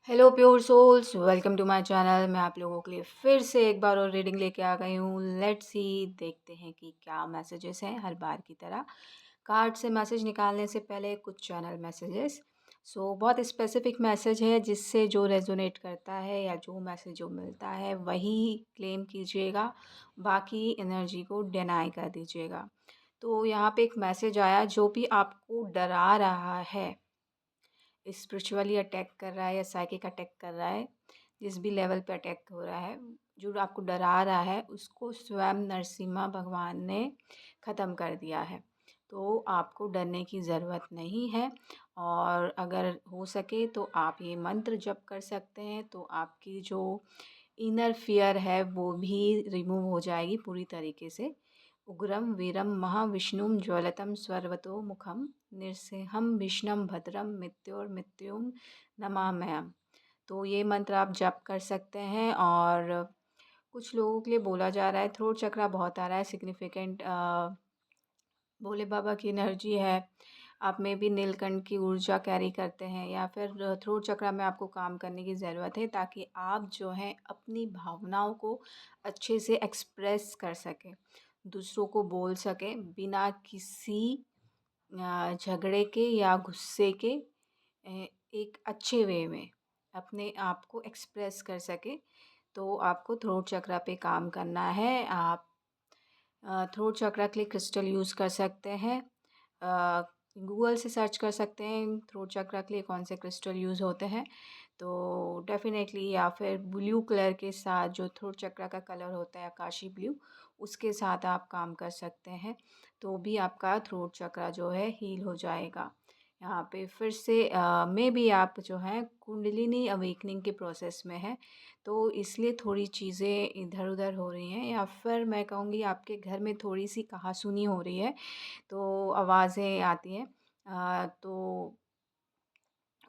Hello pure souls, welcome to my channel. मैं आप लोगों के लिए फिर से एक बार और रीडिंग लेके आ गई हूँ। लेट्स सी, देखते हैं कि क्या मैसेजेस हैं हर बार की तरह। कार्ड से मैसेज निकालने से पहले कुछ चैनल मैसेजेस। बहुत स्पेसिफिक मैसेज है जिससे जो रेजोनेट करता है या जो मैसेज जो मिलता है वही क्लेम कीजिएगा, बाकी एनर्जी को डिनाई कर दीजिएगा। तो यहाँ पे एक मैसेज आया, जो भी आपको डरा रहा है, स्पिरिचुअली अटैक कर रहा है या साइकिक अटैक कर रहा है, जिस भी लेवल पे अटैक हो रहा है, जो आपको डरा रहा है, उसको स्वयं नरसिम्हा भगवान ने ख़त्म कर दिया है। तो आपको डरने की ज़रूरत नहीं है। और अगर हो सके तो आप ये मंत्र जप कर सकते हैं, तो आपकी जो इनर फियर है वो भी रिमूव हो जाएगी पूरी तरीके से। उग्रम वीरम महाविष्णुम ज्वलतम सर्वतोमुखम नृसिंहम विष्णम भद्रम मृत्युर्मृत्युम नमाम्यहम्। तो ये मंत्र आप जप कर सकते हैं। और कुछ लोगों के लिए बोला जा रहा है, थ्रोट चक्रा बहुत आ रहा है सिग्निफिकेंट। भोले बाबा की एनर्जी है। आप में भी नीलकंठ की ऊर्जा कैरी करते हैं, या फिर थ्रोट चक्रा में आपको काम करने की ज़रूरत है, ताकि आप जो है अपनी भावनाओं को अच्छे से एक्सप्रेस कर सकें, दूसरों को बोल सकें बिना किसी झगड़े के या गुस्से के। एक अच्छे वे में अपने आप को एक्सप्रेस कर सके। तो आपको थ्रोट चक्रा पे काम करना है। आप थ्रोट चक्रा के लिए क्रिस्टल यूज़ कर सकते हैं। गूगल से सर्च कर सकते हैं थ्रोट चक्रा के लिए कौन से क्रिस्टल यूज़ होते हैं। तो डेफ़िनेटली, या फिर ब्लू कलर के साथ, जो थ्रोट चक्रा का कलर होता है आकाशी ब्लू, उसके साथ आप काम कर सकते हैं। तो भी आपका थ्रोट चक्रा जो है हील हो जाएगा। यहाँ पे फिर से मे बी आप जो है कुंडलिनी अवेकनिंग के प्रोसेस में हैं, तो इसलिए थोड़ी चीज़ें इधर-उधर हो रही हैं, या फिर मैं कहूँगी आपके घर में थोड़ी-सी कहा-सुनी हो रही है, तो आवाज़ें आती हैं। तो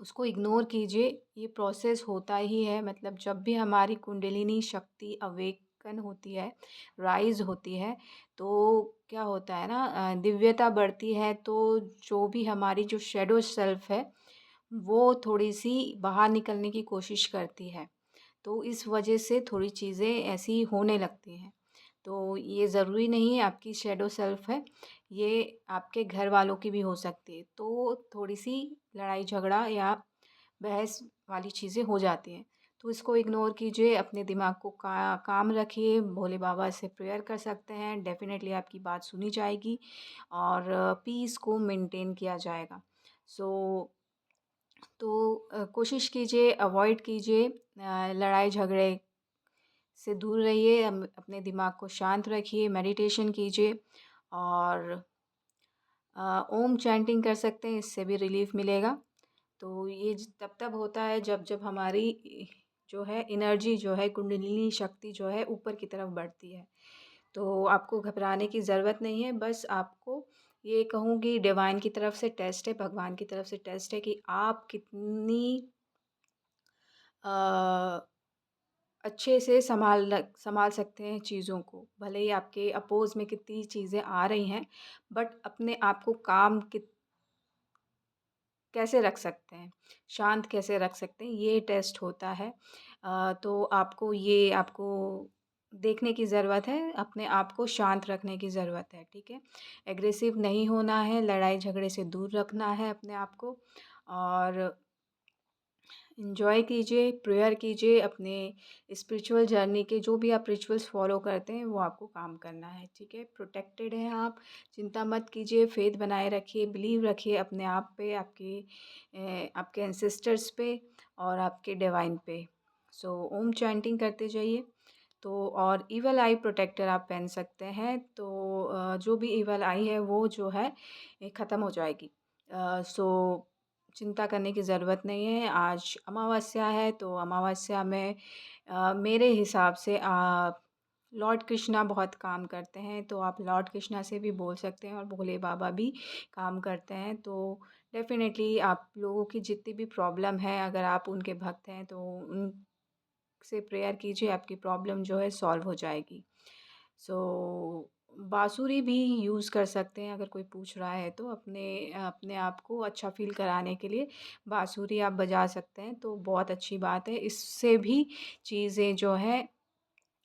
उसको इग्नोर कीजिए। ये प्रोसेस होता ही है, मतलब जब भी हमारी कुंडलिनी शक्ति अवेकन होती है, राइज़ होती है, तो क्या होता है ना, दिव्यता बढ़ती है, तो जो भी हमारी जो शैडो सेल्फ है, वो थोड़ी-सी बाहर निकलने की कोशिश करती है। तो इस वजह से थोड़ी चीज़ें ऐसी होने लगती हैं। तो ये ज़रूरी नहीं है आपकी शैडो सेल्फ है, ये आपके घर वालों की भी हो सकती है। तो थोड़ी-सी लड़ाई झगड़ा या बहस वाली चीज़ें हो जाती हैं। तो इसको इग्नोर कीजिए, अपने दिमाग को काम रखिए, भोले बाबा से प्रेयर कर सकते हैं, डेफ़िनेटली आपकी बात सुनी जाएगी और पीस को मेंटेन किया जाएगा। सो कोशिश कीजिए, अवॉइड कीजिए, लड़ाई झगड़े से दूर रहिए, अपने दिमाग को शांत रखिए, मेडिटेशन कीजिए। और ओम चैंटिंग कर सकते हैं, इससे भी रिलीफ़ मिलेगा। तो ये तब तब होता है जब जब हमारी जो है एनर्जी जो है, कुंडलिनी शक्ति जो है ऊपर की तरफ बढ़ती है। तो आपको घबराने की ज़रूरत नहीं है, बस आपको ये कहूँगी डिवाइन की तरफ से टेस्ट है, भगवान की तरफ से टेस्ट है कि आप कितनी अ, अच्छे से सँभाल सकते हैं चीज़ों को। भले ही आपके अपोज़ में कितनी चीज़ें आ रही हैं, बट अपने आप को काम कित कैसे रख सकते हैं, शांत कैसे रख सकते हैं, ये टेस्ट होता है। तो आपको देखने की ज़रूरत है, अपने आप को शांत रखने की ज़रूरत है, ठीक है? एग्रेसिव नहीं होना है, लड़ाई झगड़े से दूर रखना है अपने आप को। और एन्जॉय कीजिए, प्रेयर कीजिए, अपने स्पिरिचुअल जर्नी के जो भी आप रिचुअल्स फ़ॉलो करते हैं, वो आपको काम करना है, ठीक है? प्रोटेक्टेड हैं आप, चिंता मत कीजिए, फ़ेथ बनाए रखिए, बिलीव रखिए अपने आप पे, आपके एंसेस्टर्स पे और आपके डिवाइन पे। ओम चैंटिंग करते जाइए। तो और ईवल आई प्रोटेक्टर आप पहन सकते हैं, तो जो भी ईवल आई है वो जो है ख़त्म हो जाएगी। चिंता करने की ज़रूरत नहीं है। आज अमावस्या है, तो अमावस्या में मेरे हिसाब से लॉर्ड कृष्णा बहुत काम करते हैं, तो आप लॉर्ड कृष्णा से भी बोल सकते हैं, और भोले बाबा भी काम करते हैं। तो डेफ़िनेटली आप लोगों की जितनी भी प्रॉब्लम है, अगर आप उनके भक्त हैं, तो उनसे प्रेयर कीजिए, आपकी प्रॉब्लम जो है सॉल्व हो जाएगी। सो बाँसुरी भी यूज़ कर सकते हैं अगर कोई पूछ रहा है तो अपने आप को अच्छा फ़ील कराने के लिए बाँसुरी आप बजा सकते हैं, तो बहुत अच्छी बात है। इससे भी चीज़ें जो हैं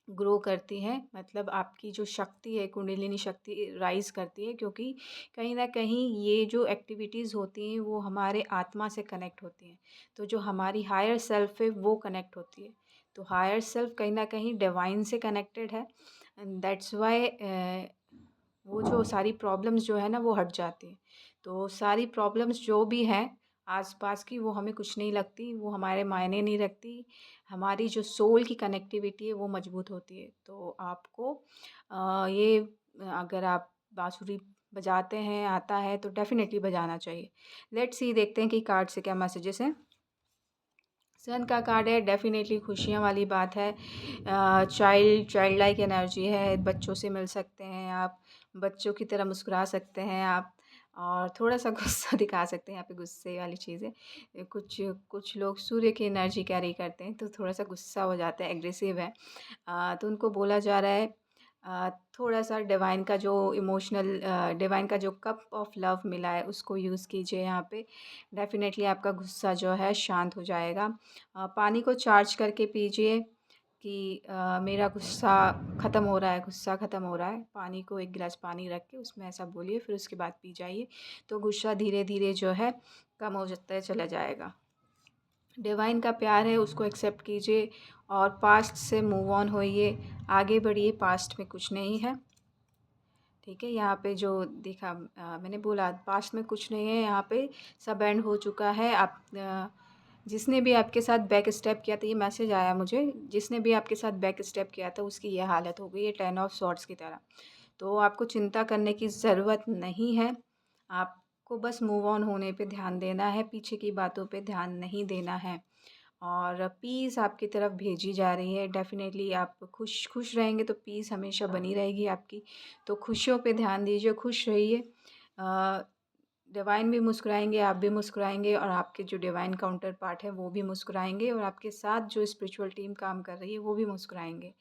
ग्रो करती हैं, मतलब आपकी जो शक्ति है, कुंडलिनी शक्ति राइज़ करती है, क्योंकि कहीं न कहीं ये जो एक्टिविटीज़ होती हैं वो हमारे आत्मा से कनेक्ट होती हैं। तो जो हमारी हायर सेल्फ़ है वो कनेक्ट होती है। तो हायर सेल्फ़ कहीं न कहीं डिवाइन से कनेक्टेड है एंड दैट्स व्हाई वो जो सारी प्रॉब्लम्स जो है ना वो हट जाती हैं। तो सारी प्रॉब्लम्स जो भी हैं आस-पास की, वो हमें कुछ नहीं लगती, वो हमारे मायने नहीं रखती। हमारी जो सोल की कनेक्टिविटी है वो मज़बूत होती है। तो आपको ये अगर आप बाँसुरी बजाते हैं, आता है तो डेफ़िनेटली बजाना चाहिए। लेट्स सी, देखते हैं कि कार्ड से क्या मैसेजेस हैं। सन का कार्ड है, डेफ़िनेटली खुशियाँ वाली बात है। चाइल्ड लाइक एनर्जी है, बच्चों से मिल सकते हैं आप, बच्चों की तरह मुस्कुरा सकते हैं आप और थोड़ा-सा गुस्सा दिखा सकते हैं, यहाँ पे गुस्से वाली चीज़ है। कुछ कुछ लोग सूर्य की एनर्जी कैरी करते हैं, तो थोड़ा-सा गुस्सा हो जाता है, एग्रेसिव है। तो उनको बोला जा रहा है थोड़ा-सा डिवाइन का जो कप ऑफ लव मिला है, उसको यूज़ कीजिए यहाँ पे। डेफ़िनेटली आपका गुस्सा जो है शांत हो जाएगा। पानी को चार्ज करके पीजिए कि मेरा गुस्सा ख़त्म हो रहा है। पानी को 1 गिलास पानी रख के उसमें ऐसा बोलिए, फिर उसके बाद पी जाइए, तो गुस्सा धीरे-धीरे जो है कम हो जाता चला जाएगा। डिवाइन का प्यार है, उसको एक्सेप्ट कीजिए और पास्ट से मूव ऑन होइए, आगे बढ़िए, पास्ट में कुछ नहीं है। ठीक है, यहाँ पे जो देखा मैंने बोला पास्ट में कुछ नहीं है, यहाँ पे सब एंड हो चुका है। जिसने भी आपके साथ बैक स्टेप किया था, ये मैसेज आया मुझे, जिसने भी आपके साथ बैक स्टेप किया था उसकी ये हालत हो गई है 10 ऑफ सॉर्ड्स की तरह। तो आपको चिंता करने की ज़रूरत नहीं है, आपको बस मूव ऑन होने पे ध्यान देना है, पीछे की बातों पे ध्यान नहीं देना है। और पीस आपकी तरफ भेजी जा रही है। डेफ़िनेटली आप खुश खुश रहेंगे तो पीस हमेशा बनी रहेगी आपकी। तो खुशियों पे ध्यान दीजिए, खुश रहिए। अ, डिवाइन भी मुस्कुराएँगे, आप भी मुस्कुराएँगे और आपके जो डिवाइन काउंटर पार्ट है वो भी मुस्कुराएँगे और आपके साथ जो स्पिरिचुअल टीम काम कर रही है वो भी मुस्कुराएँगे।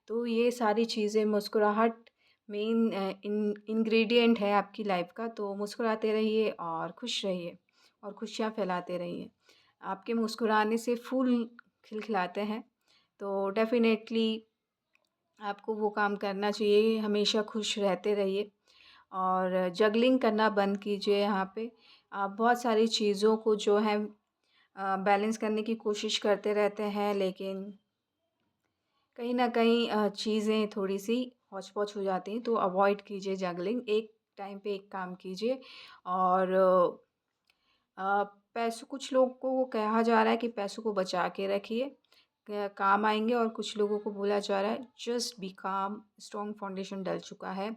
तो ये सारी चीज़ें, मुस्कुराहट मेन इंग्रीडिएंट है आपकी लाइफ़ का, तो मुस्कुराते रहिए और खुश रहिए और खुशियाँ फैलाते रहिए। आपके मुस्कुराने से फूल खिलखिलाते हैं, तो डेफ़िनेटली आपको वो काम करना चाहिए, हमेशा खुश रहते रहिए और जगलिंग करना बंद कीजिए यहाँ पे। आप बहुत सारी चीज़ों को जो है बैलेंस करने की कोशिश करते रहते हैं, लेकिन कहीं न कहीं चीज़ें थोड़ी-सी हौच-पौच हो जाती हैं, तो अवॉइड कीजिए जगलिंग। एक टाइम पे एक काम कीजिए और पैसों कुछ लोगों को कहा जा रहा है कि पैसों को बचा के रखिए, काम आएँगे और कुछ लोगों को बोला जा रहा है जस्ट बी काम, स्ट्रॉन्ग फाउंडेशन डल चुका है।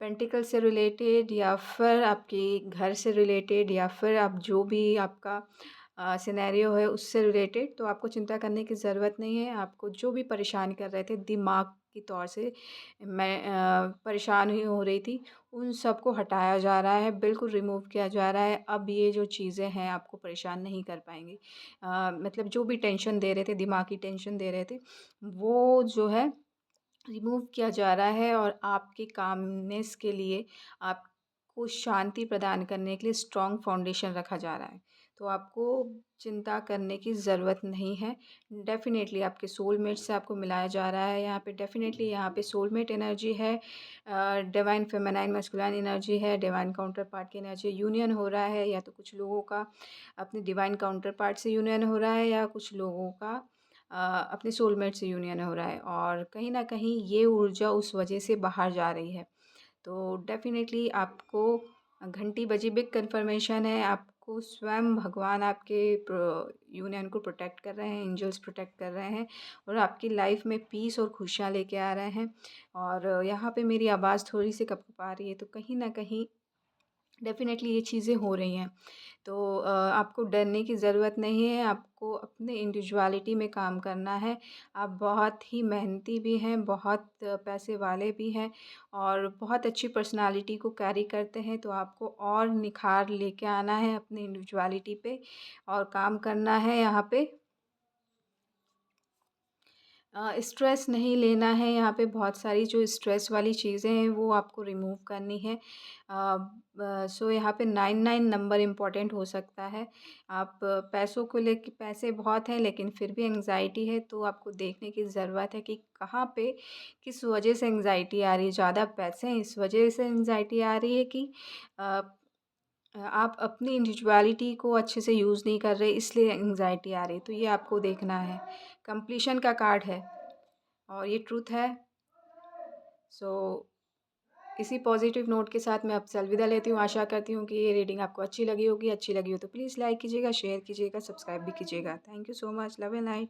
पेंटिकल से रिलेटेड या फिर आपके घर से रिलेटेड या फिर आप जो भी आपका सिनेरियो है उससे रिलेटेड, तो आपको चिंता करने की ज़रूरत नहीं है। आपको जो भी परेशान कर रहे थे दिमाग की तौर से, मैं परेशान ही हो रही थी, उन सबको हटाया जा रहा है, बिल्कुल रिमूव किया जा रहा है। अब ये जो चीज़ें हैं आपको परेशान नहीं कर पाएँगी। मतलब जो भी टेंशन दे रहे थे, दिमागी टेंशन दे रहे थे, वो जो है रिमूव किया जा रहा है और आपके कामनेस के लिए, आपको शांति प्रदान करने के लिए स्ट्रॉन्ग फाउंडेशन रखा जा रहा है। तो आपको चिंता करने की ज़रूरत नहीं है। डेफ़िनेटली आपके सोलमेट से आपको मिलाया जा रहा है यहाँ पे, डेफ़िनेटली यहाँ पे सोलमेट एनर्जी है, डिवाइन फेमिनाइन मैस्कुलाइन एनर्जी है, डिवाइन काउंटर पार्ट की एनर्जी, यूनियन हो रहा है, या तो कुछ लोगों का अपने डिवाइन काउंटर पार्ट से यूनियन हो रहा है या कुछ लोगों का अपने सोलमेट से यूनियन हो रहा है और कहीं न कहीं ये ऊर्जा उस वजह से बाहर जा रही है। तो डेफ़िनेटली आपको घंटी बजी, बिग कन्फर्मेशन है, आपको स्वयं भगवान आपके यूनियन को प्रोटेक्ट कर रहे हैं, एंजल्स प्रोटेक्ट कर रहे हैं और आपकी लाइफ में पीस और खुशियाँ लेके आ रहे हैं। और यहाँ पे मेरी आवाज़ थोड़ी-सी कँपकँपा रही है, तो कहीं न कहीं डेफ़िनेटली ये चीज़ें हो रही हैं। तो आपको डरने की ज़रूरत नहीं है, आपको अपने इंडिविजुअलिटी में काम करना है। आप बहुत ही मेहनती भी हैं, बहुत पैसे वाले भी हैं और बहुत अच्छी पर्सनैलिटी को कैरी करते हैं, तो आपको और निखार लेके आना है अपनी इंडिविजुअलिटी पे और काम करना है यहाँ पे। स्ट्रेस नहीं लेना है, यहाँ पे बहुत सारी जो स्ट्रेस वाली चीज़ें हैं वो आपको रिमूव करनी है। सो यहाँ पे 99 नंबर इम्पोर्टेंट हो सकता है। आप पैसों को लेके, पैसे बहुत हैं लेकिन फिर भी एंग्ज़ायटी है, तो आपको देखने की ज़रूरत है कि कहाँ पे किस वजह से एंग्ज़ायटी आ रही है। ज़्यादा पैसे हैं इस वजह से एंग्ज़ायटी आ रही है कि अ आप अपनी इंडिविजुअलिटी को अच्छे से यूज़ नहीं कर रहे, इसलिए एंग्ज़ायटी आ रही है, तो ये आपको देखना है। कंप्लीशन का कार्ड है और ये ट्रुथ है। सो इसी पॉजिटिव नोट के साथ मैं आपसे अलविदा लेती हूँ। आशा करती हूँ कि ये रीडिंग आपको अच्छी लगी होगी। अच्छी लगी हो तो प्लीज़ लाइक कीजिएगा, शेयर कीजिएगा, सब्सक्राइब भी कीजिएगा। Thank you so much. Love and light.